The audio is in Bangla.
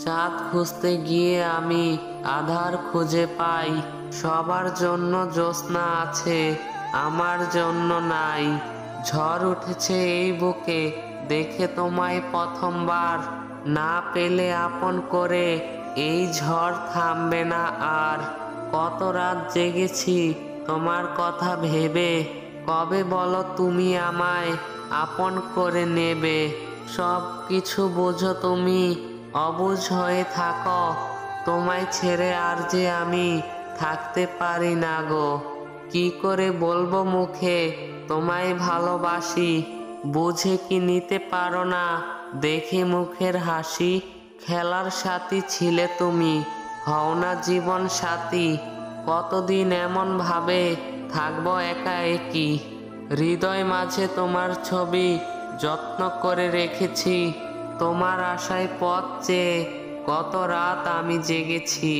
চাঁদ খুঁজতে গিয়ে আমি আধার খুঁজে পাই। সবার জন্য জ্যোৎস্না আছে, আমার জন্য নাই। ঝড় উঠেছে এই বুকে, দেখে তোমায় প্রথমবার। না পেলে আপন করে এই ঝড় থামবে না আর। কত রাত জেগেছি তোমার কথা ভেবে, কবে বলো তুমি আমায় আপন করে নেবে। সব কিছু বোঝো তুমি, অবুঝ হয়ে থাকো। তোমায় ছেড়ে আর যে আমি থাকতে পারি না গো। কি করে বলবো মুখে তোমায় ভালোবাসি, বুঝে কি নিতে পারো না দেখে মুখের হাসি। খেলার সাথী ছিলে তুমি, হও না জীবন সাথী। কতদিন এমন ভাবে থাকবো একা একই। হৃদয় মাঝে তোমার ছবি যত্ন করে রেখেছি। তোমার আশায় পথ চেয়ে কত রাত আমি জেগেছি।